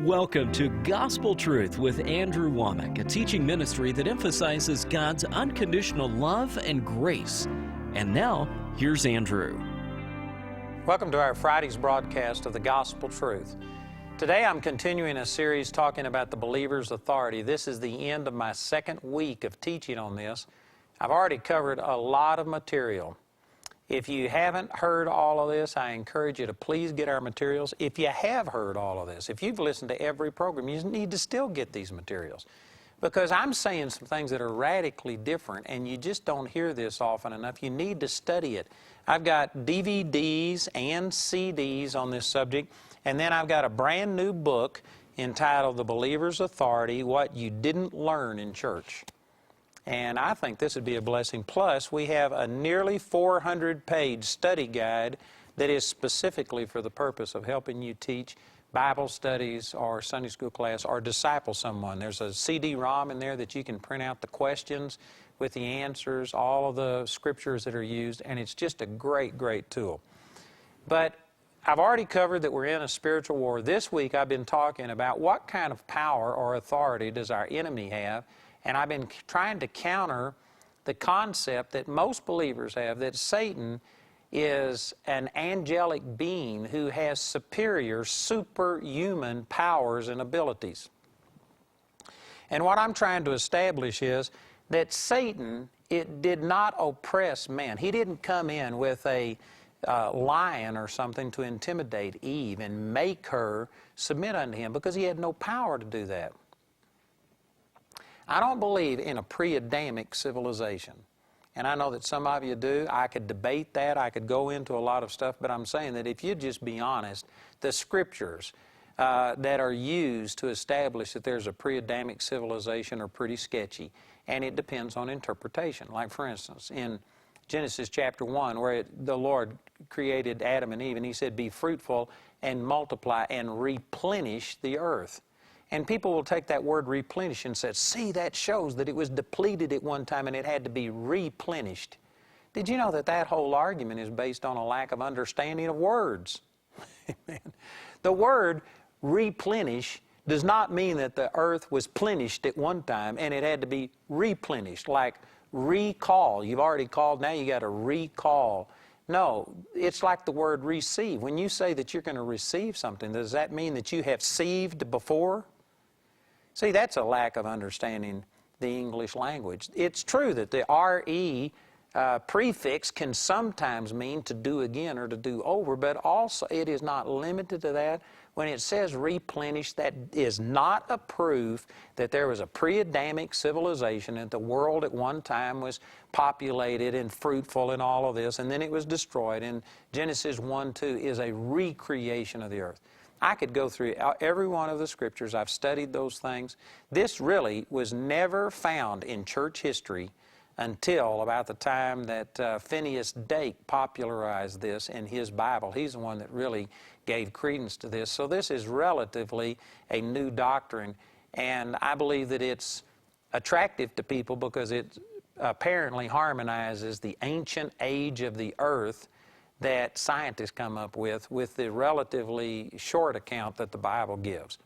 Welcome to Gospel Truth with Andrew Wommack, a teaching ministry that emphasizes God's unconditional love and grace. And now, here's Andrew. Welcome to our Friday's broadcast of the Gospel Truth. Today I'm continuing a series talking about the believer's authority. This is the end of my second week of teaching on this. I've already covered a lot of material. If you haven't heard all of this, I encourage you to please get our materials. If you have heard all of this, if you've listened to every program, you need to still get these materials. Because I'm saying some things that are radically different, and you just don't hear this often enough. You need to study it. I've got DVDs and CDs on this subject, and then I've got a brand new book entitled The Believer's Authority, What You Didn't Learn in Church. And I think this would be a blessing. Plus, we have a nearly 400-page study guide that is specifically for the purpose of helping you teach Bible studies or Sunday school class or disciple someone. There's a CD-ROM in there that you can print out the questions with the answers, all of the scriptures that are used, and it's just a great, great tool. But I've already covered that we're in a spiritual war. This week I've been talking about what kind of power or authority does our enemy have. And I've been trying to counter the concept that most believers have that Satan is an angelic being who has superior, superhuman powers and abilities. And what I'm trying to establish is that Satan, it did not oppress man. He didn't come in with a lion or something to intimidate Eve and make her submit unto him, because he had no power to do that. I don't believe in a pre-Adamic civilization. And I know that some of you do. I could debate that. I could go into a lot of stuff. But I'm saying that if you just be honest, the scriptures that are used to establish that there's a pre-Adamic civilization are pretty sketchy. And it depends on interpretation. Like, for instance, in Genesis chapter 1, where the Lord created Adam and Eve, and He said, "Be fruitful and multiply and replenish the earth." And people will take that word replenish and say, "See, that shows that it was depleted at one time and it had to be replenished." Did you know that that whole argument is based on a lack of understanding of words? The word replenish does not mean that the earth was plenished at one time and it had to be replenished, like recall. You've already called, now you got to recall. No, it's like the word receive. When you say that you're going to receive something, does that mean that you have sieved before? See, that's a lack of understanding the English language. It's true that the re prefix can sometimes mean to do again or to do over, but also it is not limited to that. When it says replenish, that is not a proof that there was a pre-Adamic civilization and the world at one time was populated and fruitful and all of this, and then it was destroyed. And Genesis 1:2 is a recreation of the earth. I could go through every one of the scriptures. I've studied those things. This really was never found in church history until about the time that Phineas Dake popularized this in his Bible. He's the one that really gave credence to this. So this is relatively a new doctrine, and I believe that it's attractive to people because it apparently harmonizes the ancient age of the earth that scientists come up with the relatively short account that the Bible gives.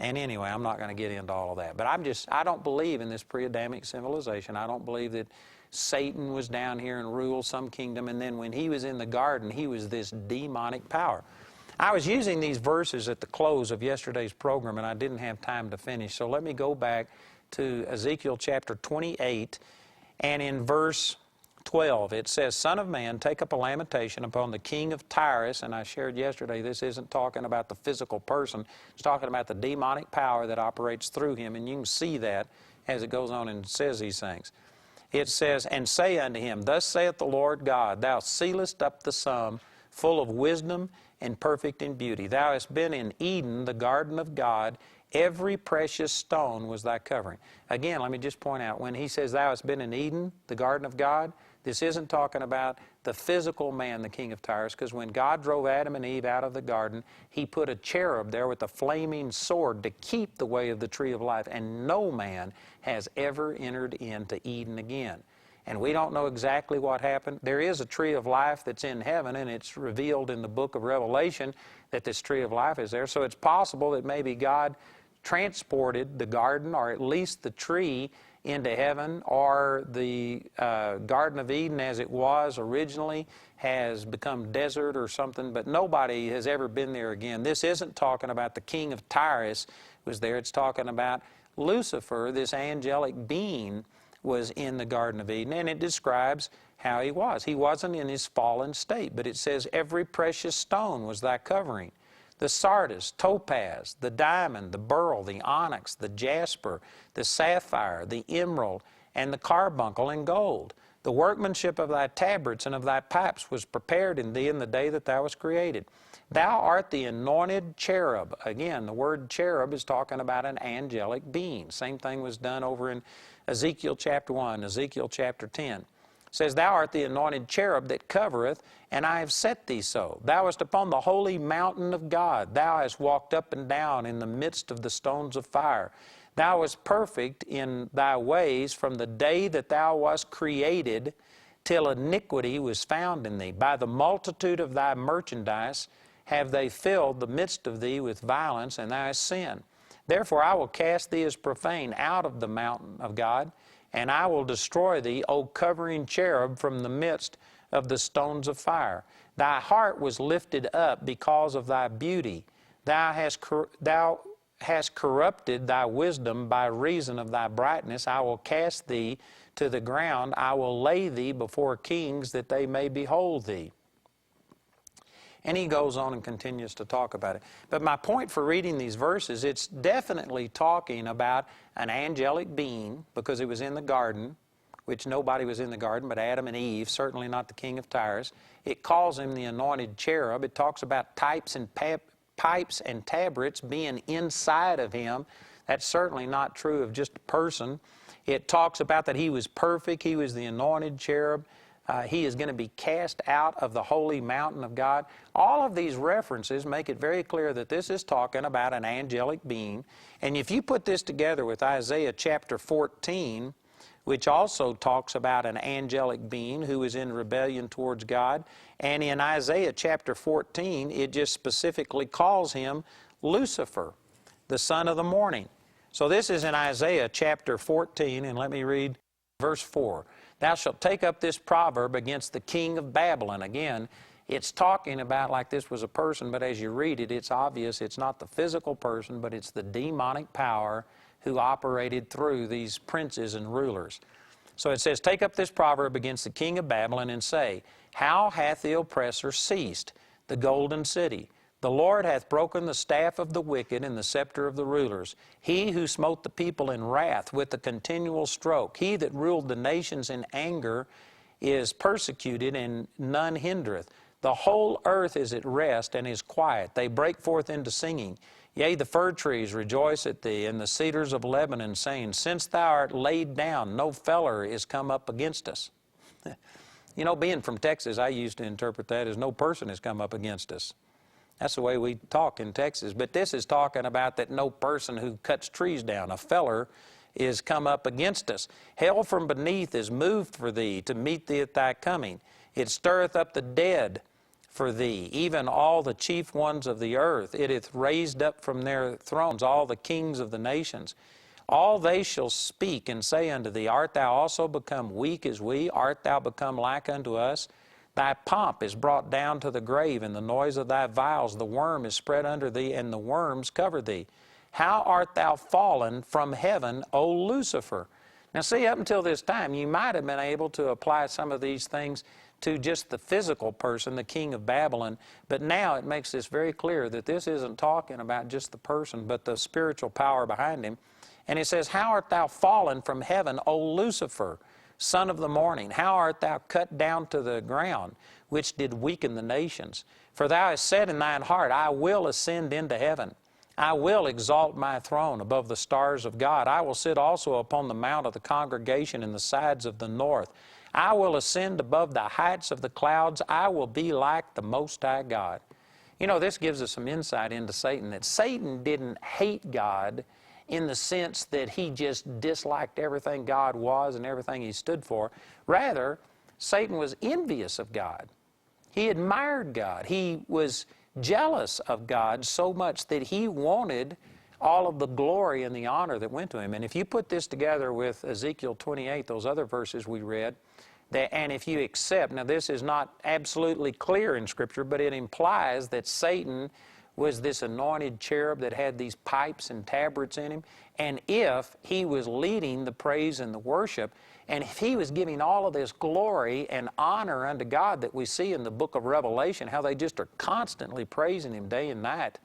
And anyway, I'm not going to get into all of that. But I don't believe in this pre-Adamic civilization. I don't believe that Satan was down here and ruled some kingdom, and then when he was in the garden, he was this demonic power. I was using these verses at the close of yesterday's program, and I didn't have time to finish. So let me go back to Ezekiel chapter 28, and in verse 12, it says, "Son of man, take up a lamentation upon the king of Tyrus." And I shared yesterday, this isn't talking about the physical person. It's talking about the demonic power that operates through him. And you can see that as it goes on and says these things. It says, "And say unto him, Thus saith the Lord God, Thou sealest up the sum, full of wisdom and perfect in beauty. Thou hast been in Eden, the garden of God. Every precious stone was thy covering." Again, let me just point out, when he says, "Thou hast been in Eden, the garden of God," this isn't talking about the physical man, the king of Tyrus, because when God drove Adam and Eve out of the garden, He put a cherub there with a flaming sword to keep the way of the tree of life, and no man has ever entered into Eden again. and we don't know exactly what happened. There is a tree of life that's in heaven, and it's revealed in the book of Revelation that this tree of life is there. So it's possible that maybe God transported the garden, or at least the tree, into heaven, or the Garden of Eden as it was originally has become desert or something, but nobody has ever been there again. This isn't talking about the king of Tyrus was there. It's talking about Lucifer, this angelic being, was in the Garden of Eden, and it describes how he was. He wasn't in his fallen state, but it says every precious stone was thy covering. The sardius, topaz, the diamond, the beryl, the onyx, the jasper, the sapphire, the emerald, and the carbuncle and gold. The workmanship of thy tabrets and of thy pipes was prepared in thee in the day that thou wast created. Thou art the anointed cherub. Again, the word cherub is talking about an angelic being. Same thing was done over in Ezekiel chapter 1, Ezekiel chapter 10. Says, thou art the anointed cherub that covereth, and I have set thee so. Thou wast upon the holy mountain of God. Thou hast walked up and down in the midst of the stones of fire. Thou wast perfect in thy ways from the day that thou wast created, till iniquity was found in thee. By the multitude of thy merchandise have they filled the midst of thee with violence, and thou hast sinned. Therefore I will cast thee as profane out of the mountain of God, and I will destroy thee, O covering cherub, from the midst of the stones of fire. Thy heart was lifted up because of thy beauty. Thou hast corrupted thy wisdom by reason of thy brightness. I will cast thee to the ground. I will lay thee before kings that they may behold thee. And he goes on and continues to talk about it. But my point for reading these verses, it's definitely talking about an angelic being, because it was in the garden, which nobody was in the garden but Adam and Eve, certainly not the king of Tyrus. It calls him the anointed cherub. It talks about pipes and tabrets being inside of him. That's certainly not true of just a person. It talks about that he was perfect. He was the anointed cherub. He is going to be cast out of the holy mountain of God. All of these references make it very clear that this is talking about an angelic being. And if you put this together with Isaiah chapter 14, which also talks about an angelic being who is in rebellion towards God, and in Isaiah chapter 14, it just specifically calls him Lucifer, the son of the morning. So this is in Isaiah chapter 14, and let me read verse 4. Thou shalt take up this proverb against the king of Babylon. Again, it's talking about like this was a person, but as you read it, it's obvious it's not the physical person, but it's the demonic power who operated through these princes and rulers. So it says, take up this proverb against the king of Babylon and say, how hath the oppressor ceased, the golden city? The Lord hath broken the staff of the wicked and the scepter of the rulers. He who smote the people in wrath with the continual stroke. He that ruled the nations in anger is persecuted, and none hindereth. The whole earth is at rest and is quiet. They break forth into singing. Yea, the fir trees rejoice at thee, and the cedars of Lebanon, saying, since thou art laid down, no feller is come up against us. You know, being from Texas, I used to interpret that as no person has come up against us. That's the way we talk in Texas. But this is talking about that no person who cuts trees down, a feller, is come up against us. Hell from beneath is moved for thee to meet thee at thy coming. It stirreth up the dead for thee, even all the chief ones of the earth. It hath raised up from their thrones all the kings of the nations. All they shall speak and say unto thee, art thou also become weak as we? Art thou become like unto us? Thy pomp is brought down to the grave, and the noise of thy vials, the worm is spread under thee, and the worms cover thee. How art thou fallen from heaven, O Lucifer? Now see, up until this time, you might have been able to apply some of these things to just the physical person, the king of Babylon, but now it makes this very clear that this isn't talking about just the person, but the spiritual power behind him. And it says, how art thou fallen from heaven, O Lucifer, son of the morning? How art thou cut down to the ground, which did weaken the nations? For thou hast said in thine heart, I will ascend into heaven. I will exalt my throne above the stars of God. I will sit also upon the mount of the congregation in the sides of the north. I will ascend above the heights of the clouds. I will be like the Most High God. You know, this gives us some insight into Satan, that Satan didn't hate God. in the sense that he just disliked everything God was and everything he stood for. Rather, Satan was envious of God. He admired God. He was jealous of God so much that he wanted all of the glory and the honor that went to him. And if you put this together with Ezekiel 28, those other verses we read, and if you accept, now this is not absolutely clear in Scripture, but it implies that Satan was this anointed cherub that had these pipes and tabrets in him, and if he was leading the praise and the worship, and if he was giving all of this glory and honor unto God that we see in the book of Revelation, how they just are constantly praising him day and night,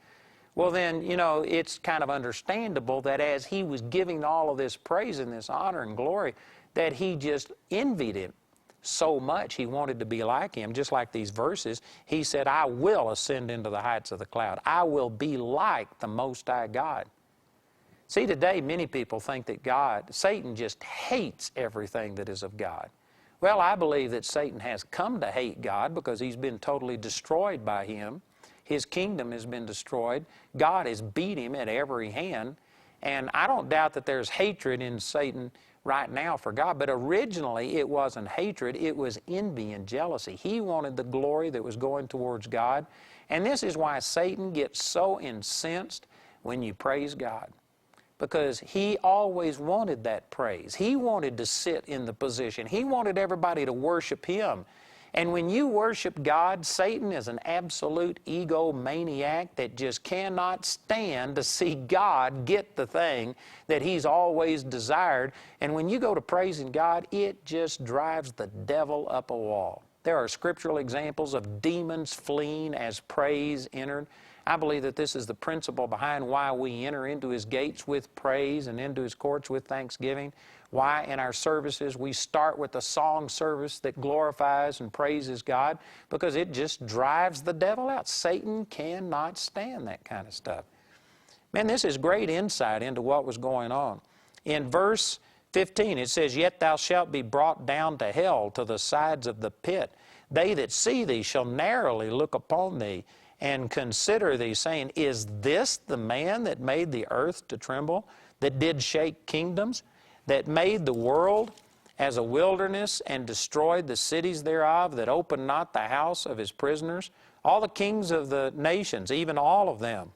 well then, you know, it's kind of understandable that as he was giving all of this praise and this honor and glory, that he just envied him so much. He wanted to be like him. Just like these verses, he said, I will ascend into the heights of the cloud. I will be like the Most High God. See, today many people think that Satan just hates everything that is of God. Well, I believe that Satan has come to hate God because he's been totally destroyed by him. His kingdom has been destroyed. God has beat him at every hand. And I don't doubt that there's hatred in Satan right now for God, but originally it wasn't hatred, it was envy and jealousy. He wanted the glory that was going towards God. And this is why Satan gets so incensed when you praise God, because he always wanted that praise. He wanted to sit in the position. He wanted everybody to worship him. And when you worship God, Satan is an absolute egomaniac that just cannot stand to see God get the thing that he's always desired. And when you go to praising God, it just drives the devil up a wall. There are scriptural examples of demons fleeing as praise entered. I believe that this is the principle behind why we enter into his gates with praise and into his courts with thanksgiving. Why in our services we start with a song service that glorifies and praises God, because it just drives the devil out. Satan cannot stand that kind of stuff. Man, this is great insight into what was going on. In verse 15 it says, Yet thou shalt be brought down to hell, to the sides of the pit. They that see thee shall narrowly look upon thee, and consider thee, saying, Is this the man that made the earth to tremble, that did shake kingdoms, that made the world as a wilderness, and destroyed the cities thereof, that opened not the house of his prisoners? All the kings of the nations, even all of them,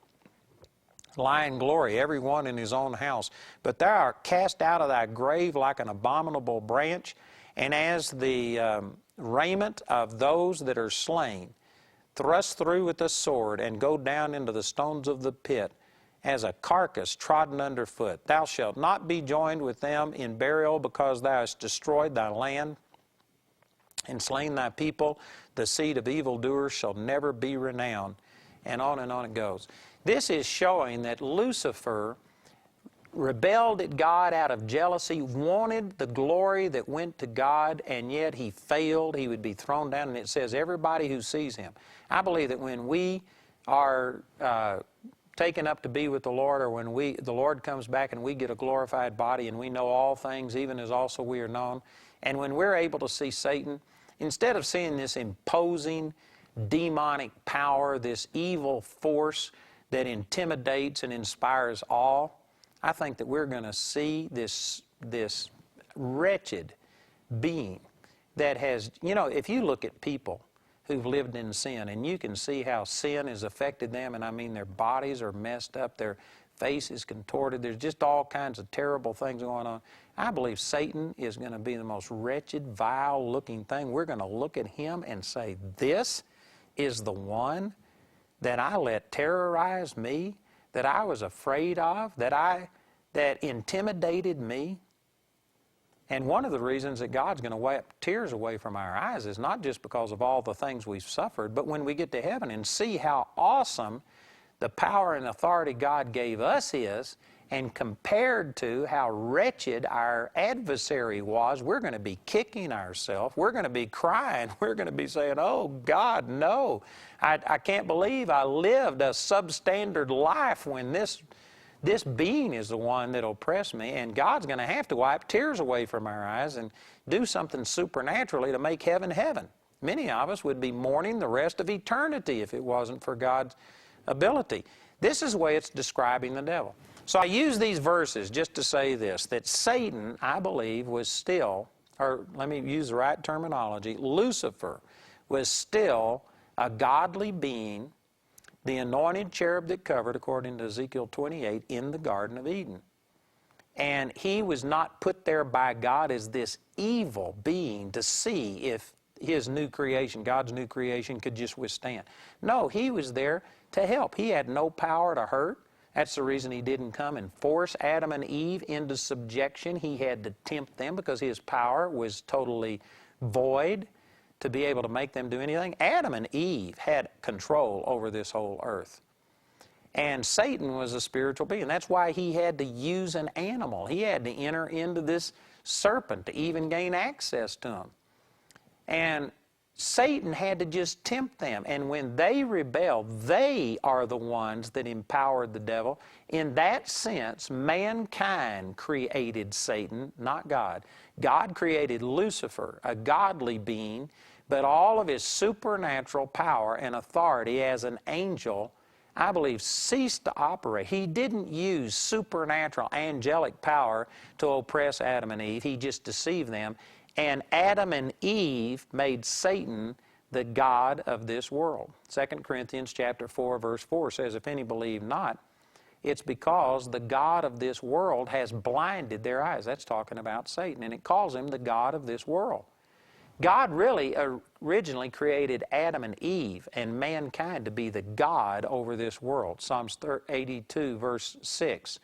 lie in glory, every one in his own house. But thou art cast out of thy grave like an abominable branch, and as the raiment of those that are slain, thrust through with a sword, and go down into the stones of the pit, as a carcass trodden under foot. Thou shalt not be joined with them in burial, because thou hast destroyed thy land and slain thy people. The seed of evildoers shall never be renowned. And on it goes. This is showing that Lucifer rebelled at God out of jealousy, wanted the glory that went to God, and yet he failed. He would be thrown down, and it says everybody who sees him. I believe that when we are taken up to be with the Lord, or when the Lord comes back and we get a glorified body and we know all things, even as also we are known, and when we're able to see Satan, instead of seeing this imposing demonic power, this evil force that intimidates and inspires awe, I think that we're going to see this wretched being that has, you know, if you look at people who've lived in sin, and you can see how sin has affected them, and I mean their bodies are messed up, their face is contorted, there's just all kinds of terrible things going on. I believe Satan is going to be the most wretched, vile looking thing. We're going to look at him and say, this is the one that I let terrorize me, that I was afraid of, that intimidated me. And one of the reasons that God's going to wipe tears away from our eyes is not just because of all the things we've suffered, but when we get to heaven and see how awesome the power and authority God gave us is, and compared to how wretched our adversary was, we're going to be kicking ourselves. We're going to be crying. We're going to be saying, oh, God, no. I can't believe I lived a substandard life when this being is the one that oppressed me, and God's going to have to wipe tears away from our eyes and do something supernaturally to make heaven heaven. Many of us would be mourning the rest of eternity if it wasn't for God's ability. This is the way it's describing the devil. So I use these verses just to say this, that Satan, I believe, was still, or let me use the right terminology, Lucifer was still a godly being, the anointed cherub that covered, according to Ezekiel 28, in the Garden of Eden. And he was not put there by God as this evil being to see if his new creation, God's new creation, could just withstand. No, he was there to help. He had no power to hurt. That's the reason he didn't come and force Adam and Eve into subjection. He had to tempt them because his power was totally void to be able to make them do anything. Adam and Eve had control over this whole earth. And Satan was a spiritual being. That's why he had to use an animal. He had to enter into this serpent to even gain access to him. And Satan had to just tempt them. And when they rebelled, they are the ones that empowered the devil. In that sense, mankind created Satan, not God. God created Lucifer, a godly being, but all of his supernatural power and authority as an angel, I believe, ceased to operate. He didn't use supernatural angelic power to oppress Adam and Eve. He just deceived them. And Adam and Eve made Satan the god of this world. 2 Corinthians chapter 4, verse 4 says, if any believe not, it's because the god of this world has blinded their eyes. That's talking about Satan. And it calls him the god of this world. God really originally created Adam and Eve and mankind to be the God over this world. Psalms 82, verse 6.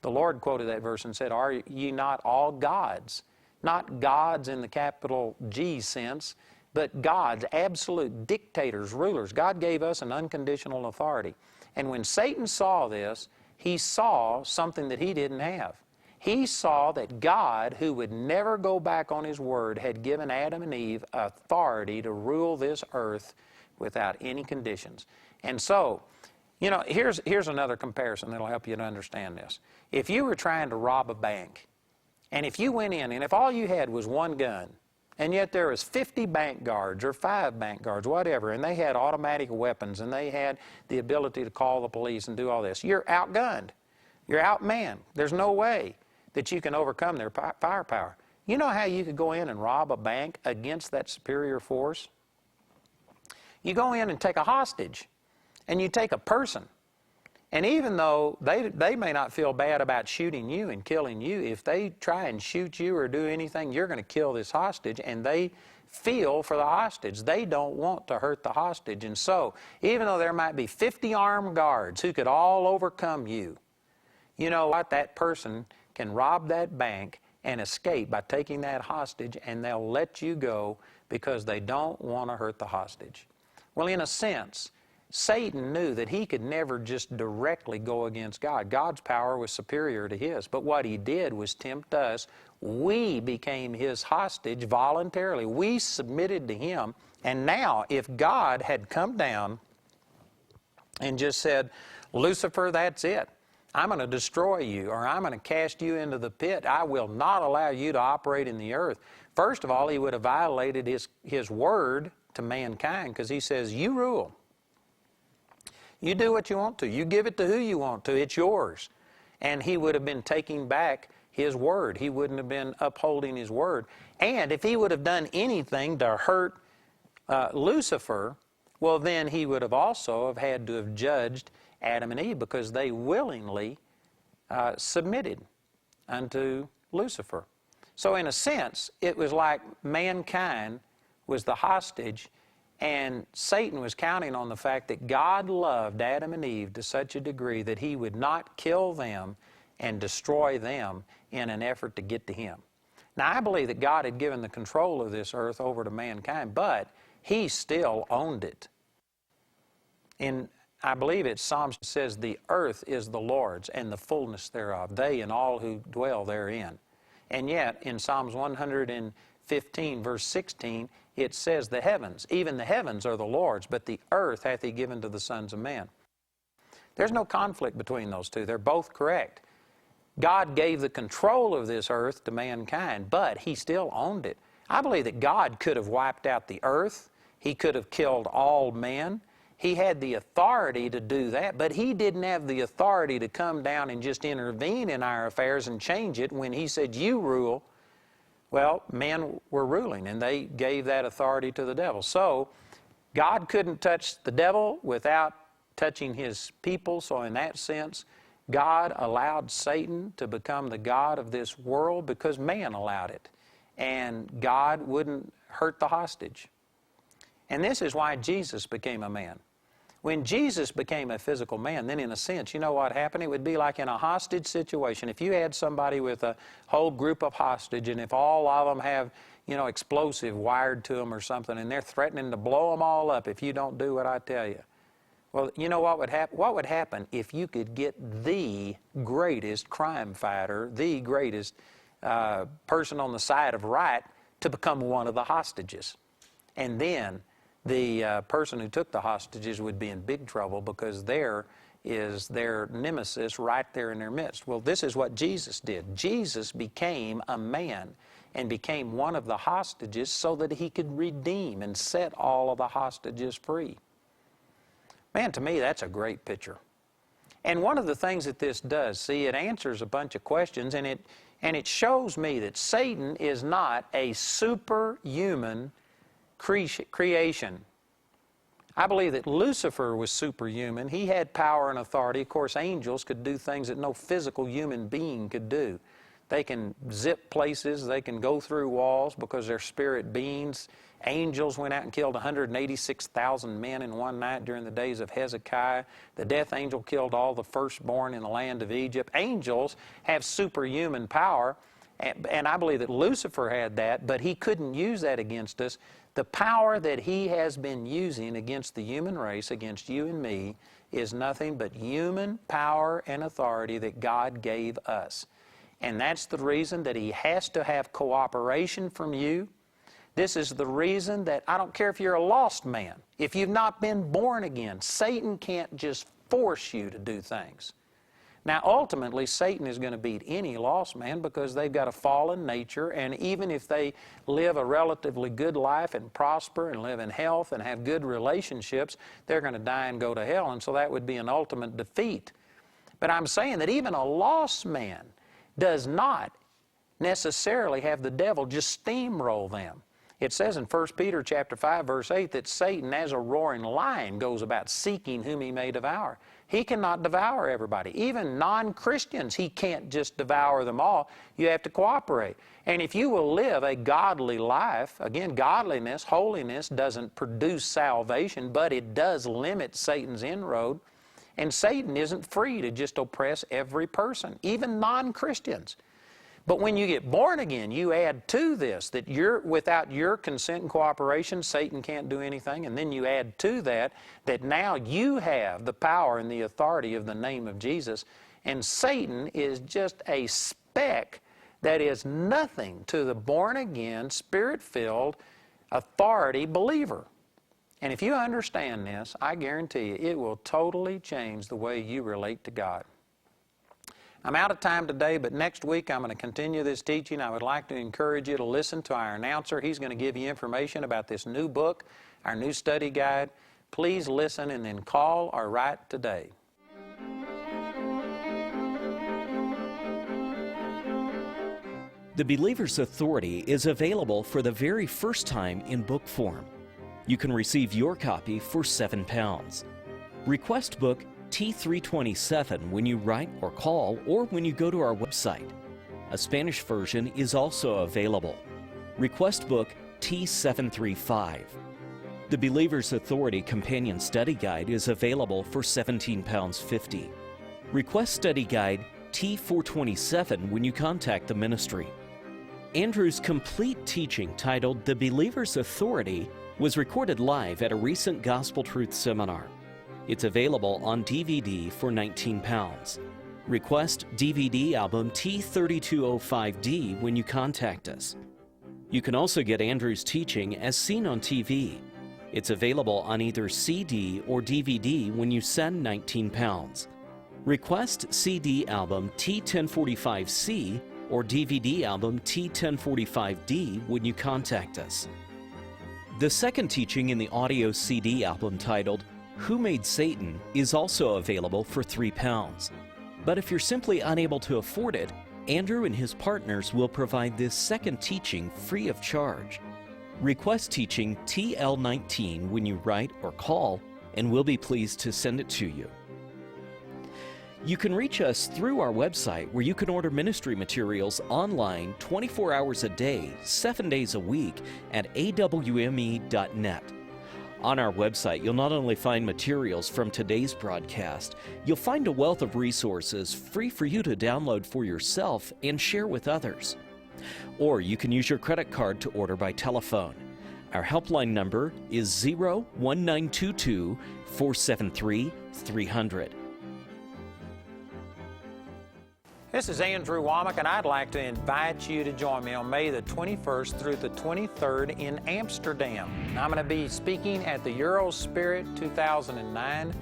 The Lord quoted that verse and said, are ye not all gods? Not gods in the capital G sense, but gods, absolute dictators, rulers. God gave us an unconditional authority. And when Satan saw this, he saw something that he didn't have. He saw that God, who would never go back on his word, had given Adam and Eve authority to rule this earth without any conditions. And so, you know, here's another comparison that'll help you to understand this. If you were trying to rob a bank, and if you went in, and if all you had was one gun, and yet there was 50 bank guards or 5 bank guards, whatever, and they had automatic weapons, and they had the ability to call the police and do all this, you're outgunned. You're outmanned. There's no way that you can overcome their firepower. You know how you could go in and rob a bank against that superior force? You go in and take a hostage, and you take a person. And even though they may not feel bad about shooting you and killing you, if they try and shoot you or do anything, you're going to kill this hostage, and they feel for the hostage. They don't want to hurt the hostage. And so, even though there might be 50 armed guards who could all overcome you, you know what? That person can rob that bank and escape by taking that hostage, and they'll let you go because they don't want to hurt the hostage. Well, in a sense, Satan knew that he could never just directly go against God. God's power was superior to his. But what he did was tempt us. We became his hostage voluntarily. We submitted to him. And now, if God had come down and just said, Lucifer, that's it. I'm going to destroy you, or I'm going to cast you into the pit. I will not allow you to operate in the earth. First of all, he would have violated his word to mankind, because he says, you rule. You do what you want to. You give it to who you want to. It's yours. And he would have been taking back his word. He wouldn't have been upholding his word. And if he would have done anything to hurt Lucifer, well, then he would have also have had to have judged Adam and Eve, because they willingly submitted unto Lucifer. So in a sense, it was like mankind was the hostage, and Satan was counting on the fact that God loved Adam and Eve to such a degree that he would not kill them and destroy them in an effort to get to him. Now, I believe that God had given the control of this earth over to mankind, but he still owned it. I believe it's Psalms says, the earth is the Lord's and the fullness thereof, they and all who dwell therein. And yet, in Psalms 115, verse 16, it says, the heavens, even the heavens are the Lord's, but the earth hath he given to the sons of men. There's no conflict between those two. They're both correct. God gave the control of this earth to mankind, but he still owned it. I believe that God could have wiped out the earth. He could have killed all men. He had the authority to do that, but he didn't have the authority to come down and just intervene in our affairs and change it. When he said, you rule, well, men were ruling, and they gave that authority to the devil. So God couldn't touch the devil without touching his people. So in that sense, God allowed Satan to become the god of this world because man allowed it. And God wouldn't hurt the hostage. And this is why Jesus became a man. When Jesus became a physical man, then in a sense, you know what happened? It would be like in a hostage situation. If you had somebody with a whole group of hostage, and if all of them have, explosive wired to them or something, and they're threatening to blow them all up if you don't do what I tell you. Well, you know what would happen? What would happen if you could get the greatest crime fighter, the greatest person on the side of right to become one of the hostages? And then the person who took the hostages would be in big trouble because there is their nemesis right there in their midst. Well, this is what Jesus did. Jesus became a man and became one of the hostages so that he could redeem and set all of the hostages free. Man, to me, that's a great picture. And one of the things that this does, see, it answers a bunch of questions, and it shows me that Satan is not a superhuman creation. I believe that Lucifer was superhuman. He had power and authority. Of course, angels could do things that no physical human being could do. They can zip places. They can go through walls because they're spirit beings. Angels went out and killed 186,000 men in one night during the days of Hezekiah. The death angel killed all the firstborn in the land of Egypt. Angels have superhuman power, and I believe that Lucifer had that, but he couldn't use that against us. The power that he has been using against the human race, against you and me, is nothing but human power and authority that God gave us. And that's the reason that he has to have cooperation from you. This is the reason that I don't care if you're a lost man. If you've not been born again, Satan can't just force you to do things. Now, ultimately, Satan is going to beat any lost man because they've got a fallen nature, and even if they live a relatively good life and prosper and live in health and have good relationships, they're going to die and go to hell, and so that would be an ultimate defeat. But I'm saying that even a lost man does not necessarily have the devil just steamroll them. It says in 1 Peter chapter 5, verse 8, that Satan, as a roaring lion, goes about seeking whom he may devour. He cannot devour everybody. Even non-Christians, he can't just devour them all. You have to cooperate. And if you will live a godly life, again, godliness, holiness doesn't produce salvation, but it does limit Satan's inroad. And Satan isn't free to just oppress every person, even non-Christians. But when you get born again, you add to this that without your consent and cooperation, Satan can't do anything. And then you add to that now you have the power and the authority of the name of Jesus. And Satan is just a speck that is nothing to the born-again, Spirit-filled, authority believer. And if you understand this, I guarantee you, it will totally change the way you relate to God. I'm out of time today, but next week I'm going to continue this teaching. I would like to encourage you to listen to our announcer. He's going to give you information about this new book, our new study guide. Please listen and then call or write today. The Believer's Authority is available for the very first time in book form. You can receive your copy for £7. Request book T327 when you write or call or when you go to our website. A Spanish version is also available. Request book T735. The Believer's Authority Companion Study Guide is available for £17.50. Request study guide T427 when you contact the ministry. Andrew's complete teaching titled The Believer's Authority was recorded live at a recent Gospel Truth seminar. It's available on DVD for £19. Request DVD album T3205D when you contact us. You can also get Andrew's teaching as seen on TV. It's available on either CD or DVD when you send £19. Request CD album T1045C or DVD album T1045D when you contact us. The second teaching in the audio CD album titled Who Made Satan is also available for £3. But if you're simply unable to afford it, Andrew and his partners will provide this second teaching free of charge. Request teaching TL19 when you write or call, and we'll be pleased to send it to you. You can reach us through our website, where you can order ministry materials online 24 hours a day, 7 days a week at awme.net. On our website, you'll not only find materials from today's broadcast, you'll find a wealth of resources free for you to download for yourself and share with others. Or you can use your credit card to order by telephone. Our helpline number is 01922 473 300. This is Andrew Wommack, and I'd like to invite you to join me on May the 21st through the 23rd in Amsterdam. I'm going to be speaking at the Eurospirit 2009,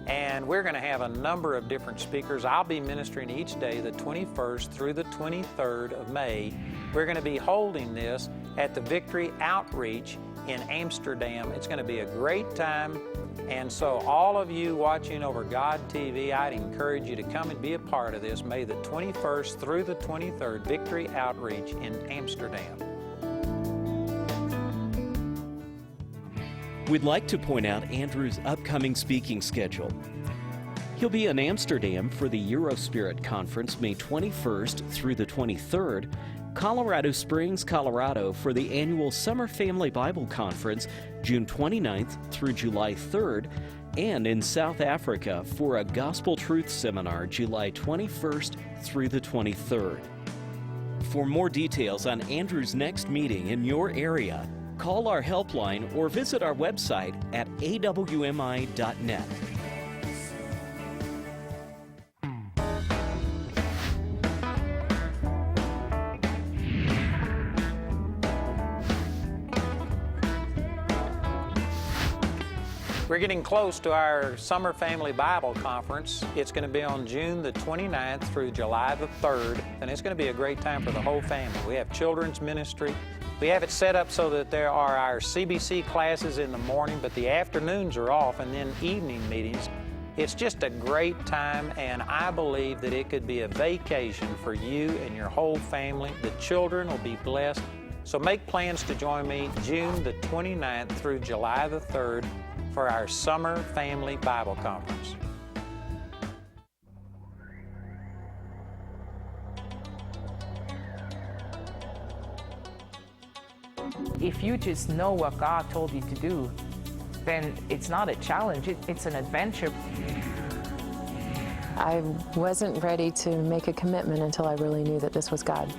and we're going to have a number of different speakers. I'll be ministering each day, the 21st through the 23rd of May. We're going to be holding this at the Victory Outreach in Amsterdam. It's going to be a great time. And so all of you watching over God TV, I'd encourage you to come and be a part of this May the 21st through the 23rd Victory Outreach in Amsterdam. We'd like to point out Andrew's upcoming speaking schedule. He'll be in Amsterdam for the Eurospirit Conference May 21st through the 23rd, Colorado Springs, Colorado for the annual Summer Family Bible Conference June 29th through July 3rd, and in South Africa for a Gospel Truth Seminar July 21st through the 23rd. For more details on Andrew's next meeting in your area, call our helpline or visit our website at awmi.net. We're getting close to our Summer Family Bible Conference. It's going to be on June the 29th through July the 3rd, and it's going to be a great time for the whole family. We have children's ministry. We have it set up so that there are our CBC classes in the morning, but the afternoons are off, and then evening meetings. It's just a great time, and I believe that it could be a vacation for you and your whole family. The children will be blessed. So make plans to join me June the 29th through July the 3rd for our Summer Family Bible Conference. If you just know what God told you to do, then it's not a challenge, it's an adventure. I wasn't ready to make a commitment until I really knew that this was God.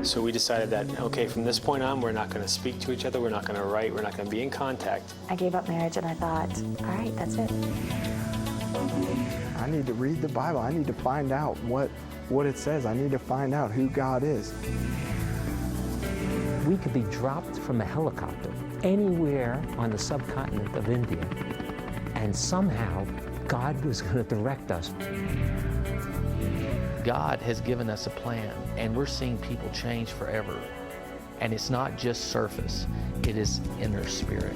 So we decided that, okay, from this point on, we're not going to speak to each other, we're not going to write, we're not going to be in contact. I gave up marriage and I thought, all right, that's it. I need to read the Bible. I need to find out what it says. I need to find out who God is. We could be dropped from a helicopter anywhere on the subcontinent of India, and somehow God was going to direct us. God has given us a plan, and we're seeing people change forever. And it's not just surface, it is inner spirit.